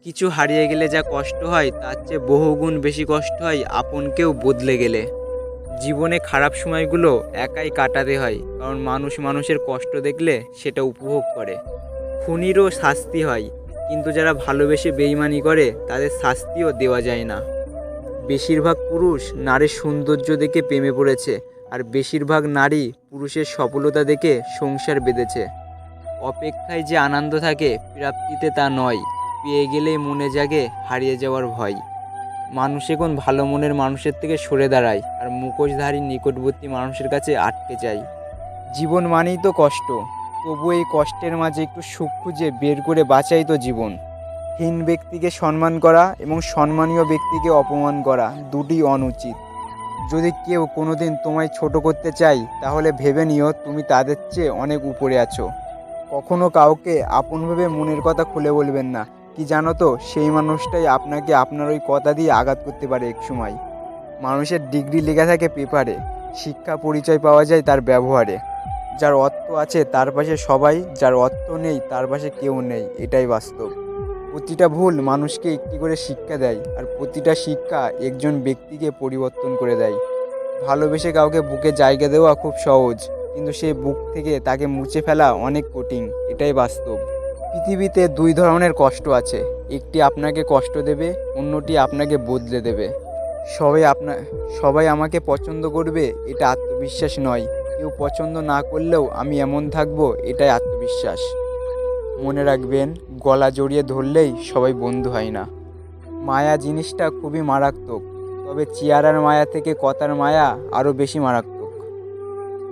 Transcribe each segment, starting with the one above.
কিছু হারিয়ে গেলে যা কষ্ট হয় তার চেয়ে বহুগুণ বেশি কষ্ট হয় আপন কেউ বদলে গেলে। জীবনে খারাপ সময়গুলো একাই কাটাতে হয়, কারণ মানুষ মানুষের কষ্ট দেখলে সেটা উপভোগ করে। খুনিরও শাস্তি হয়, কিন্তু যারা ভালোবেসে বেইমানি করে তাদের শাস্তিও দেওয়া যায় না। বেশিরভাগ পুরুষ নারীর সৌন্দর্য দেখে প্রেমে পড়েছে, আর বেশিরভাগ নারী পুরুষের সফলতা দেখে সংসার বেঁধেছে। অপেক্ষায় যে আনন্দ থাকে, প্রাপ্তিতে তা নয়। পেয়ে গেলেই মনে জাগে হারিয়ে যাওয়ার ভয়। মানুষ এখন ভালো মনের মানুষের থেকে সরে দাঁড়ায়, আর মুখোশধারী নিকটবর্তী মানুষের কাছে আটকে যায়। জীবন মানেই তো কষ্ট, তবু এই কষ্টের মাঝে একটু সুখ খুঁজে বের করে বাঁচাই তো জীবন। হীন ব্যক্তিকে সম্মান করা এবং সম্মানীয় ব্যক্তিকে অপমান করা দুটি অনুচিত। যদি কেউ কোনোদিন তোমায় ছোট করতে চায়, তাহলে ভেবে নিও তুমি তাদের চেয়ে অনেক উপরে আছো। কখনো কাউকে আপন ভেবে মনের কথা খুলে বলবেন না। কি জানো তো, সেই মানুষটাই আপনাকে আপনার ওই কথা দিয়ে আঘাত করতে পারে এক সময়। মানুষের ডিগ্রি লেখা থাকে পেপারে, শিক্ষা পরিচয় পাওয়া যায় তার ব্যবহারে। যার অর্থ আছে তার পাশে সবাই, যার অর্থ নেই তার পাশে কেউ নেই, এটাই বাস্তব। প্রতিটা ভুল মানুষকে একটি করে শিক্ষা দেয়, আর প্রতিটা শিক্ষা একজন ব্যক্তিকে পরিবর্তন করে দেয়। ভালোবেসে কাউকে বুকে জায়গা দেওয়া খুব সহজ, কিন্তু সেই বুক থেকে তাকে মুছে ফেলা অনেক কঠিন, এটাই বাস্তব। পৃথিবীতে দুই ধরনের কষ্ট আছে, একটি আপনাকে কষ্ট দেবে, অন্যটি আপনাকে বদলে দেবে। সবাই আমাকে পছন্দ করবে, এটা আত্মবিশ্বাস নয়। কেউ পছন্দ না করলেও আমি এমন থাকবো, এটাই আত্মবিশ্বাস। মনে রাখবেন, গলা জড়িয়ে ধরলেই সবাই বন্ধু হয় না। মায়া জিনিসটা খুবই মারাত্মক, তবে চেহারার মায়া থেকে কথার মায়া আরও বেশি মারাত্মক।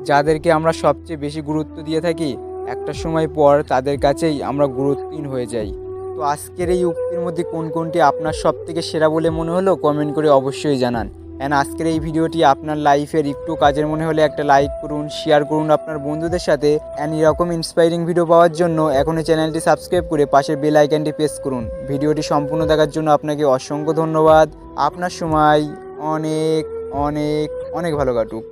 যাদেরকে আমরা সবচেয়ে বেশি গুরুত্ব দিয়ে থাকি, একটা সময় পর তাদের কাছেই আমরা গুরুত্বহীন হয়ে যাই। তো আজকের এই উক্তির মধ্যে কোন কোনটি আপনার সব থেকে সেরা বলে মনে হলো কমেন্ট করে অবশ্যই জানান। অ্যান্ড আজকের এই ভিডিওটি আপনার লাইফের একটু কাজের মনে হলে একটা লাইক করুন, শেয়ার করুন আপনার বন্ধুদের সাথে। অ্যান্ড এরকম ইন্সপায়ারিং ভিডিও পাওয়ার জন্য এখনই চ্যানেলটি সাবস্ক্রাইব করে পাশের বেল আইকনটি প্রেস করুন। ভিডিওটি সম্পূর্ণ দেখার জন্য আপনাকে অসংখ্য ধন্যবাদ। আপনার সময় অনেক অনেক অনেক ভালো কাটুক।